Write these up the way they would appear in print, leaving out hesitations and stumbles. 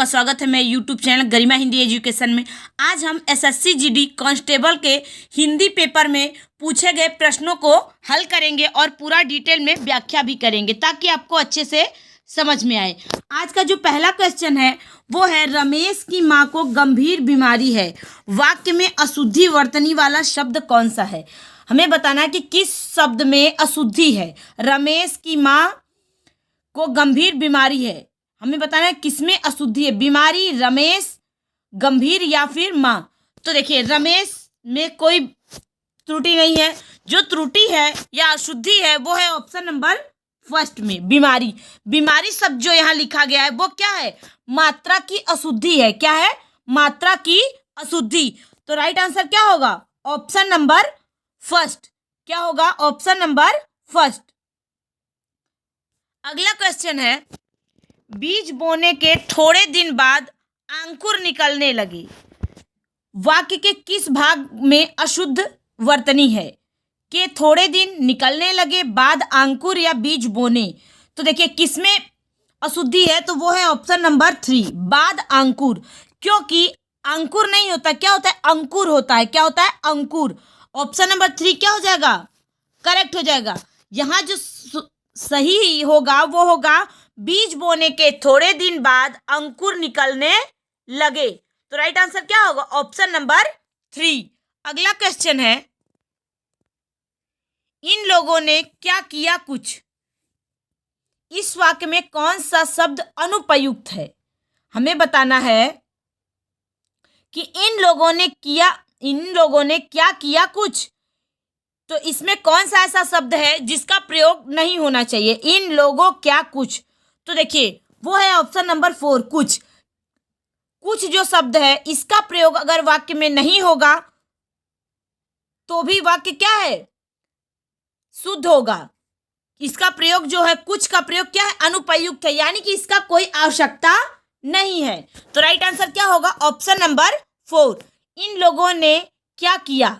आपका स्वागत है मैं यूट्यूब चैनल गरिमा हिंदी एजुकेशन में। आज हम एसएससी जीडी कांस्टेबल के हिंदी पेपर में पूछे गए प्रश्नों को हल करेंगे और पूरा डिटेल में व्याख्या भी करेंगे ताकि आपको अच्छे से समझ में आए। आज का जो पहला क्वेश्चन है वो है, रमेश की माँ को गंभीर बीमारी है, वाक्य में अशुद्धि वर्तनी वाला शब्द कौन सा है। हमें बताना है कि किस शब्द में अशुद्धि है। रमेश की माँ को गंभीर बीमारी है, हमें बताना है किसमें अशुद्धि है, बीमारी, रमेश, गंभीर या फिर माँ। तो देखिए रमेश में कोई त्रुटि नहीं है, जो त्रुटि है या अशुद्धि है वो है ऑप्शन नंबर फर्स्ट में बीमारी। बीमारी शब्द जो यहाँ लिखा गया है वो क्या है, मात्रा की अशुद्धि है। क्या है, मात्रा की अशुद्धि। तो राइट आंसर क्या होगा, ऑप्शन नंबर फर्स्ट। क्या होगा, ऑप्शन नंबर फर्स्ट। अगला क्वेश्चन है, बीज बोने के थोड़े दिन बाद अंकुर निकलने लगे, वाक्य के किस भाग में अशुद्ध वर्तनी है। के थोड़े दिन निकलने लगे, बाद अंकुर या बीज बोने। तो देखिए किसमें अशुद्धि है, तो वो है ऑप्शन नंबर 3, बाद अंकुर। क्योंकि अंकुर नहीं होता, क्या होता है, अंकुर होता है। क्या होता है, अंकुर। ऑप्शन नंबर 3 क्या हो जाएगा, करेक्ट हो जाएगा। यहाँ जो सही होगा वो होगा, बीज बोने के थोड़े दिन बाद अंकुर निकलने लगे। तो राइट आंसर क्या होगा, ऑप्शन नंबर 3। अगला क्वेश्चन है, इन लोगों ने क्या किया कुछ, इस वाक्य में कौन सा शब्द अनुपयुक्त है। हमें बताना है कि इन लोगों ने क्या किया कुछ, तो इसमें कौन सा ऐसा शब्द है जिसका प्रयोग नहीं होना चाहिए। इन लोगों क्या कुछ, तो देखिए वो है ऑप्शन नंबर 4, कुछ। कुछ जो शब्द है इसका प्रयोग अगर वाक्य में नहीं होगा तो भी वाक्य क्या है, शुद्ध होगा। इसका प्रयोग जो है, कुछ का प्रयोग क्या है, अनुपयुक्त है, यानी कि इसका कोई आवश्यकता नहीं है। तो राइट आंसर क्या होगा, ऑप्शन नंबर 4। इन लोगों ने क्या किया,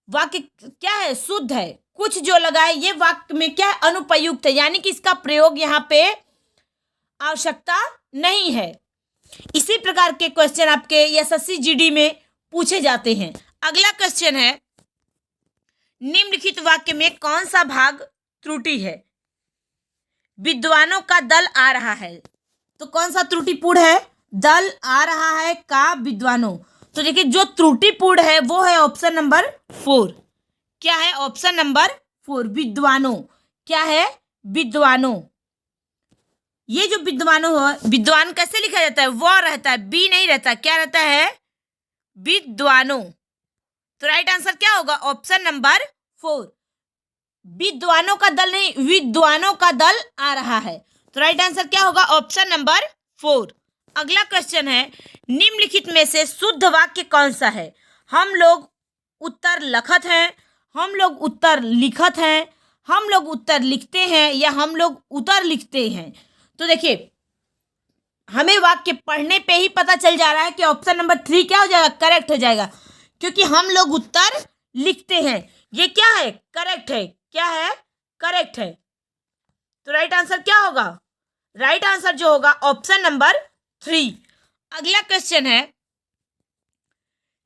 वाक्य क्या है, शुद्ध है। कुछ जो लगा है ये वाक्य में क्या है, अनुपयुक्त है, यानी कि इसका प्रयोग यहाँ पे आवश्यकता नहीं है। इसी प्रकार के क्वेश्चन आपके एसएससी जीडी में पूछे जाते हैं। अगला क्वेश्चन है, निम्नलिखित वाक्य में कौन सा भाग त्रुटि है। विद्वानों का दल आ रहा है, तो कौन सा त्रुटिपूर्ण है, दल आ रहा है का विद्वानों। तो देखिए जो त्रुटिपूर्ण है वो है ऑप्शन नंबर 4। क्या है, ऑप्शन नंबर 4, विद्वानों। क्या है, विद्वानों। ये जो विद्वानों है, विद्वान कैसे लिखा जाता है, वो रहता है, बी नहीं रहता। क्या रहता है, विद्वानों। तो राइट आंसर क्या होगा, ऑप्शन नंबर 4। विद्वानों का दल नहीं, विद्वानों का दल आ रहा है। तो राइट आंसर क्या होगा, ऑप्शन नंबर 4। अगला क्वेश्चन है, निम्नलिखित में से शुद्ध वाक्य कौन सा है। हम लोग उत्तर लखत हैं, हम लोग उत्तर लिखत हैं, हम लोग उत्तर लिखते हैं, या हम लोग उत्तर लिखते हैं। तो देखिए हमें वाक्य पढ़ने पे ही पता चल जा रहा है कि ऑप्शन नंबर 3 क्या हो जाएगा, करेक्ट हो जाएगा, क्योंकि हम लोग उत्तर लिखते हैं। ये क्या है, करेक्ट है। क्या है, करेक्ट है। तो राइट आंसर क्या होगा, राइट आंसर जो होगा ऑप्शन नंबर 3। अगला क्वेश्चन है,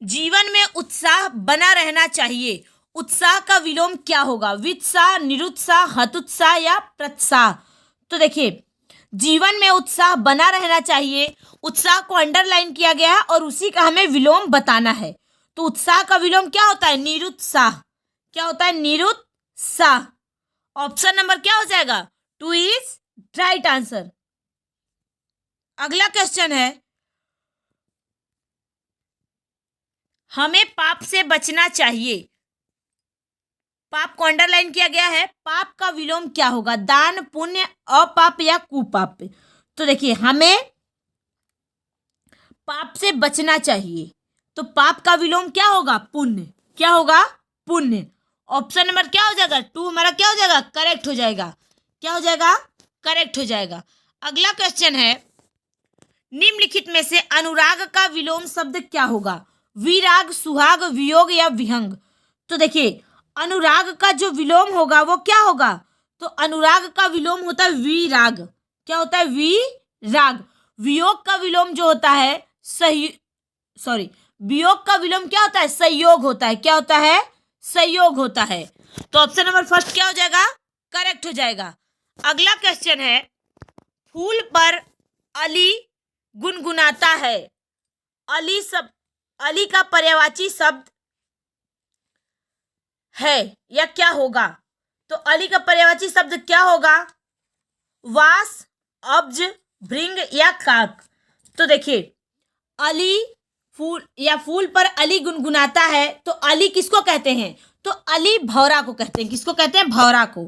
जीवन में उत्साह बना रहना चाहिए, उत्साह का विलोम क्या होगा, वित्साह, निरुत्साह, हतोत्साह या प्रोत्साह। तो देखिए जीवन में उत्साह बना रहना चाहिए, उत्साह को अंडरलाइन किया गया है और उसी का हमें विलोम बताना है। तो उत्साह का विलोम क्या होता है, निरुत्साह। क्या होता है, निरुत्साह। ऑप्शन नंबर क्या हो जाएगा, 2 इज राइट आंसर। अगला क्वेश्चन है, हमें पाप से बचना चाहिए, पाप को अंडरलाइन किया गया है, पाप का विलोम क्या होगा, दान, पुण्य, अपाप या कुपाप। तो देखिए हमें पाप से बचना चाहिए, तो पाप का विलोम क्या होगा, पुण्य। क्या होगा, पुण्य। ऑप्शन नंबर क्या हो जाएगा, 2 हमारा क्या हो जाएगा, करेक्ट हो जाएगा। क्या हो जाएगा, करेक्ट हो जाएगा। अगला क्वेश्चन है, निम्नलिखित में से अनुराग का विलोम शब्द क्या होगा, विराग, सुहाग, वियोग या विहंग। तो देखिए अनुराग का जो विलोम होगा वो क्या होगा, तो अनुराग का विलोम होता है विराग। क्या होता है, विराग। वियोग का विलोम जो होता है वियोग का विलोम क्या होता है? संयोग होता है। क्या होता है? संयोग होता है। तो ऑप्शन नंबर फर्स्ट क्या हो जाएगा? करेक्ट हो जाएगा। अगला क्वेश्चन है, फूल पर अली गुनगुनाता है। अली का पर्यायवाची शब्द है या क्या होगा? तो अली का पर्यायवाची शब्द क्या होगा? वास, अब्ज, भृंग या काक। तो देखिए, अली फूल पर अली गुनगुनाता है, तो अली किसको कहते हैं? तो अली भौरा को कहते हैं। किसको कहते हैं? भौरा को।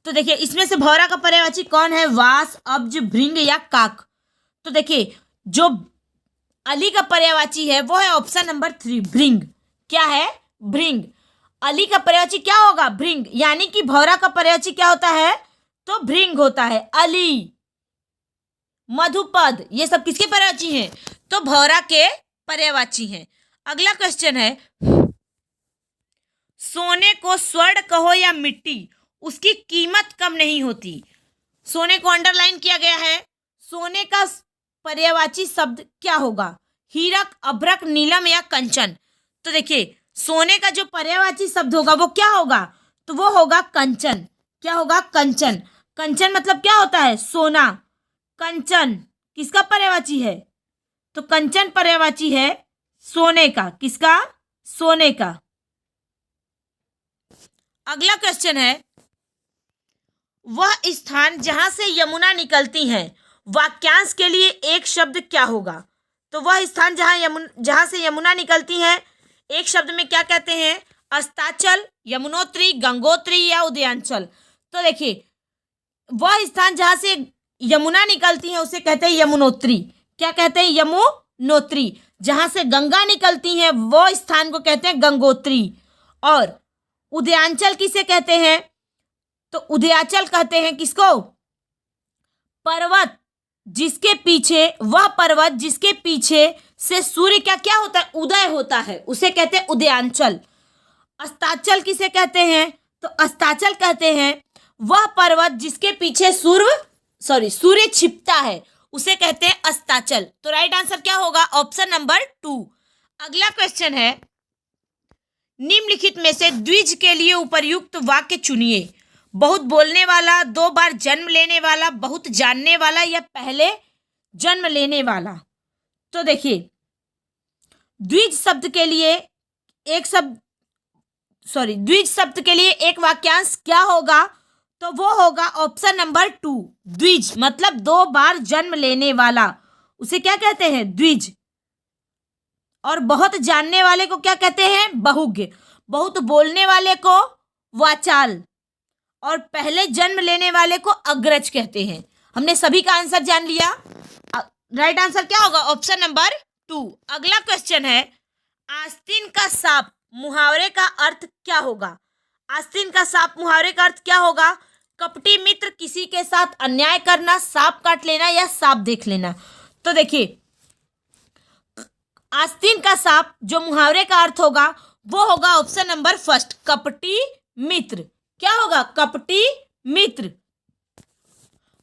तो देखिए, इसमें से भौरा का पर्यायवाची कौन है? वास, अब्ज, भृंग या काक। तो देखिए, जो अली का पर्यायवाची है वो है ऑप्शन नंबर 3, भृंग। क्या है? भृंग। अली का पर्यायवाची क्या होगा? भृंग। यानी कि भौरा का पर्यायवाची क्या होता है? तो भृंग होता है। अली, मधुपद, ये सब किसके पर्यायवाची हैं? तो भौरा के पर्यायवाची हैं। अगला क्वेश्चन है, सोने को स्वर्ण कहो या मिट्टी, उसकी कीमत कम नहीं होती। सोने को अंडरलाइन किया गया है। सोने का पर्यायवाची शब्द क्या होगा? हीरक, अभ्रक, नीलम या कंचन। तो देखिए, सोने का जो पर्यायवाची शब्द होगा वो क्या होगा? तो वो होगा कंचन। क्या होगा? कंचन। कंचन मतलब क्या होता है? सोना। कंचन किसका पर्यायवाची है? तो कंचन पर्यायवाची है सोने का। किसका? सोने का। अगला क्वेश्चन है, वह स्थान जहां से यमुना निकलती है, वाक्यांश के लिए एक शब्द क्या होगा? तो वह स्थान जहां से यमुना निकलती है, एक शब्द में क्या कहते हैं? अस्ताचल, यमुनोत्री, गंगोत्री या उदयांचल। तो देखिए, वह स्थान जहां से यमुना निकलती है उसे कहते हैं यमुनोत्री। क्या कहते हैं? यमुनोत्री। जहां से गंगा निकलती है वो स्थान को कहते हैं गंगोत्री। और उदयांचल किसे कहते हैं? तो उदयाचल कहते हैं किसको? पर्वत जिसके पीछे, वह पर्वत जिसके पीछे से सूर्य का क्या होता है? उदय होता है, उसे कहते हैं उदयांचल। अस्ताचल किसे कहते हैं? तो अस्ताचल कहते हैं वह पर्वत जिसके पीछे सूर्य छिपता है, उसे कहते हैं अस्ताचल। तो राइट आंसर क्या होगा? Option number 2। अगला क्वेश्चन है, निम्नलिखित में से द्विज के लिए उपर्युक्त वाक्य चुनिए। बहुत बोलने वाला, 2 बार जन्म लेने वाला, बहुत जानने वाला या पहले जन्म लेने वाला। तो देखिए, द्विज शब्द के लिए एक वाक्यांश क्या होगा? तो वो होगा ऑप्शन नंबर 2, द्विज। मतलब 2 बार जन्म लेने वाला, उसे क्या कहते हैं? द्विज। और बहुत जानने वाले को क्या कहते हैं? बहुज्ञ। बहुत बोलने वाले को वाचाल, और पहले जन्म लेने वाले को अग्रज कहते हैं। हमने सभी का आंसर जान लिया। राइट आंसर क्या होगा? Option number 2। अगला क्वेश्चन है, आस्तीन का सांप मुहावरे का अर्थ क्या होगा? आस्तीन का सांप मुहावरे का अर्थ क्या होगा? कपटी मित्र, किसी के साथ अन्याय करना, सांप काट लेना या सांप देख लेना। तो देखिए, आस्तीन का सांप जो मुहावरे का अर्थ होगा वो होगा ऑप्शन नंबर फर्स्ट, कपटी मित्र। क्या होगा? कपटी मित्र।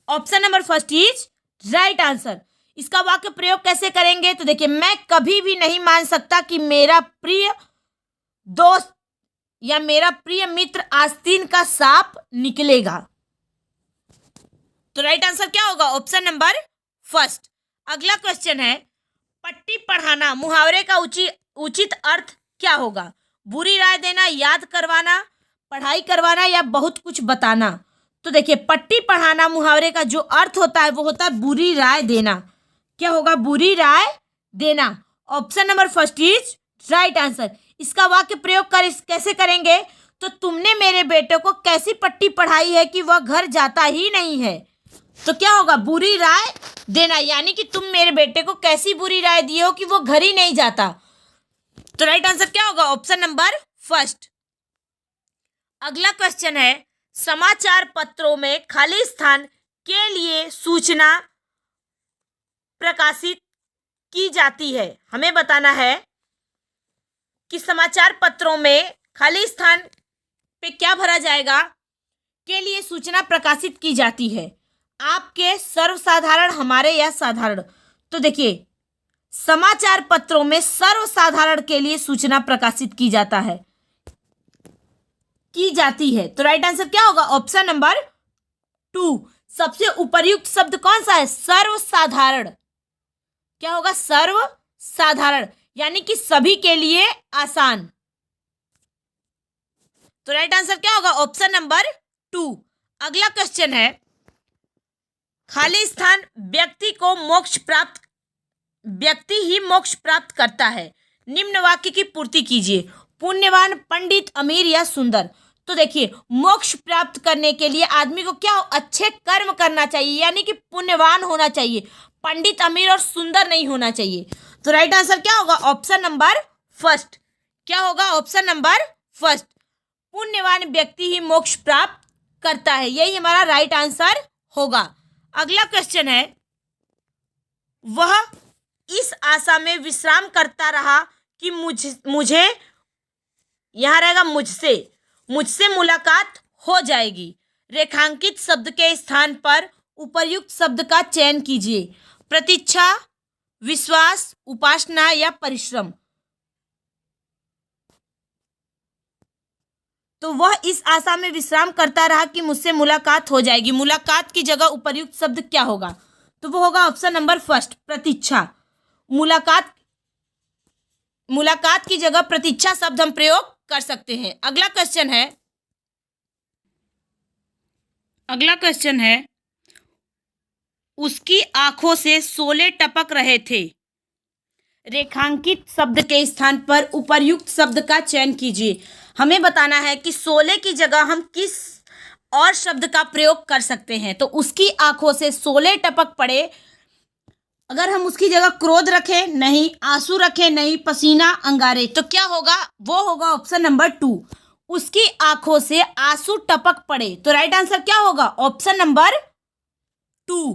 Option number first is right answer. इसका वाक्य प्रयोग कैसे करेंगे? तो देखिए, मैं कभी भी नहीं मान सकता कि मेरा प्रिय दोस्त या मेरा प्रिय मित्र आस्तीन का सांप निकलेगा। तो राइट आंसर क्या होगा? Option number first. अगला क्वेश्चन है, पट्टी पढ़ाना मुहावरे का उचित अर्थ क्या होगा? बुरी राय देना, याद करवाना, पढ़ाई करवाना या बहुत कुछ बताना। तो देखिए, पट्टी पढ़ाना मुहावरे का जो अर्थ होता है वो होता है बुरी राय देना। क्या होगा? बुरी राय देना। Option number first is right answer. इसका वाक्य प्रयोग कैसे करेंगे? तो तुमने मेरे बेटे को कैसी पट्टी पढ़ाई है कि वह घर जाता ही नहीं है। तो क्या होगा? बुरी राय देना, यानी कि तुम मेरे बेटे को कैसी बुरी राय दिए हो कि वो घर ही नहीं जाता। तो राइट आंसर क्या होगा? Option number first. अगला क्वेश्चन है, समाचार पत्रों में खाली स्थान के लिए सूचना प्रकाशित की जाती है। हमें बताना है कि समाचार पत्रों में खाली स्थान पे क्या भरा जाएगा? के लिए सूचना प्रकाशित की जाती है। आपके सर्वसाधारण, हमारे या साधारण। तो देखिए, समाचार पत्रों में सर्वसाधारण के लिए सूचना प्रकाशित की जाती है। तो राइट आंसर क्या होगा? Option number 2। सबसे उपयुक्त शब्द कौन सा है? सर्वसाधारण। क्या होगा? सर्वसाधारण, यानी कि सभी के लिए आसान। तो राइट आंसर क्या होगा? Option number 2। अगला क्वेश्चन है, खाली स्थान व्यक्ति ही मोक्ष प्राप्त करता है। निम्न वाक्य की पूर्ति कीजिए। पुण्यवान, पंडित, अमीर या सुंदर। तो देखिए, मोक्ष प्राप्त करने के लिए आदमी को क्या अच्छे कर्म करना चाहिए, यानी कि पुण्यवान होना चाहिए, पंडित, अमीर और सुंदर नहीं होना चाहिए। तो राइट आंसर क्या होगा? Option number first. क्या होगा? Option number first. पुण्यवान व्यक्ति ही मोक्ष प्राप्त करता है, यही हमारा राइट आंसर होगा। अगला क्वेश्चन है, वह इस आशा में विश्राम करता रहा कि मुझे यहां रहेगा मुझसे मुलाकात हो जाएगी। रेखांकित शब्द के स्थान पर उपर्युक्त शब्द का चयन कीजिए। प्रतीक्षा, विश्वास, उपासना या परिश्रम। तो वह इस आशा में विश्राम करता रहा कि मुझसे मुलाकात हो जाएगी। मुलाकात की जगह उपर्युक्त शब्द क्या होगा? तो वो होगा ऑप्शन नंबर फर्स्ट, प्रतीक्षा। मुलाकात की जगह प्रतीक्षा शब्द हम प्रयोग कर सकते हैं। अगला क्वेश्चन है, उसकी आंखों से शोले टपक रहे थे। रेखांकित शब्द के स्थान पर उपर्युक्त शब्द का चयन कीजिए। हमें बताना है कि शोले की जगह हम किस और शब्द का प्रयोग कर सकते हैं। तो उसकी आंखों से शोले टपक पड़े, अगर हम उसकी जगह क्रोध रखें नहीं, आंसू रखें नहीं, पसीना अंगारे, तो क्या होगा? वो होगा ऑप्शन नंबर 2। उसकी आंखों से आंसू टपक पड़े। तो राइट आंसर क्या होगा? Option number 2।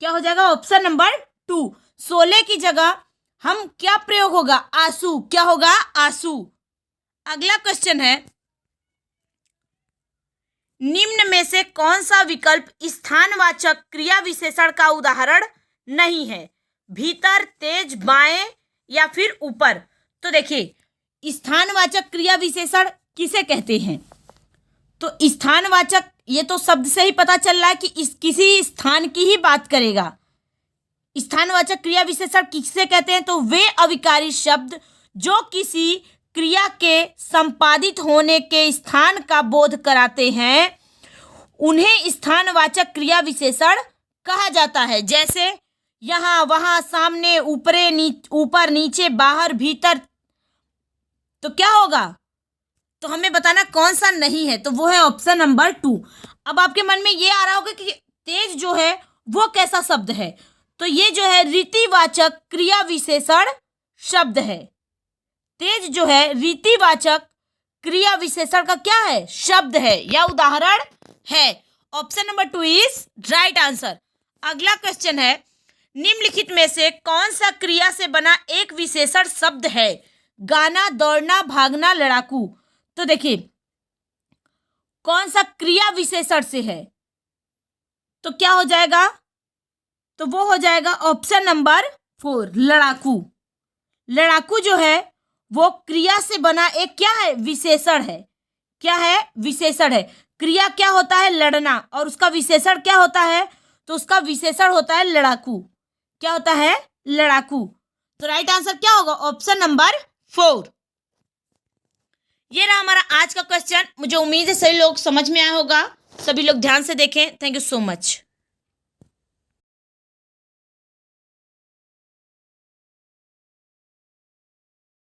क्या हो जाएगा? Option number 2। शोले की जगह हम क्या प्रयोग होगा? आंसू। क्या होगा? आंसू। अगला क्वेश्चन है, निम्न में से कौन सा विकल्प स्थानवाचक क्रिया विशेषण का उदाहरण नहीं है? भीतर, तेज, बाएं या फिर ऊपर। तो देखिए, स्थानवाचक क्रिया विशेषण किसे कहते हैं? तो स्थानवाचक, ये तो शब्द से ही पता चल रहा है कि किसी स्थान की ही बात करेगा। स्थानवाचक क्रिया विशेषण किसे कहते हैं? तो वे अविकारी शब्द जो किसी क्रिया के संपादित होने के स्थान का बोध कराते हैं, उन्हें स्थानवाचक क्रिया विशेषण कहा जाता है। जैसे यहाँ, वहाँ, सामने, ऊपर, नीचे, बाहर, भीतर। तो क्या होगा? तो हमें बताना कौन सा नहीं है। तो वो है ऑप्शन नंबर 2। अब आपके मन में ये आ रहा होगा कि तेज जो है वो कैसा शब्द है? तो ये जो है रीतिवाचक क्रिया विशेषण शब्द है। तेज जो है रीतिवाचक क्रिया विशेषण का क्या है? शब्द है या उदाहरण है। Option number 2 is right answer. अगला क्वेश्चन है, निम्नलिखित में से कौन सा क्रिया से बना एक विशेषण शब्द है? गाना, दौड़ना, भागना, लड़ाकू। तो देखिए, कौन सा क्रिया विशेषण से है? तो क्या हो जाएगा? तो वो हो जाएगा ऑप्शन नंबर 4, लड़ाकू। लड़ाकू जो है वो क्रिया से बना एक क्या है? विशेषण है। क्या है? विशेषण है। क्रिया क्या होता है? लड़ना, और उसका विशेषण क्या होता है? तो उसका विशेषण होता है लड़ाकू। क्या होता है? लड़ाकू। तो राइट आंसर क्या होगा? Option number 4। ये रहा हमारा आज का क्वेश्चन। मुझे उम्मीद है सभी लोग समझ में आया होगा। सभी लोग ध्यान से देखें। Thank you so much.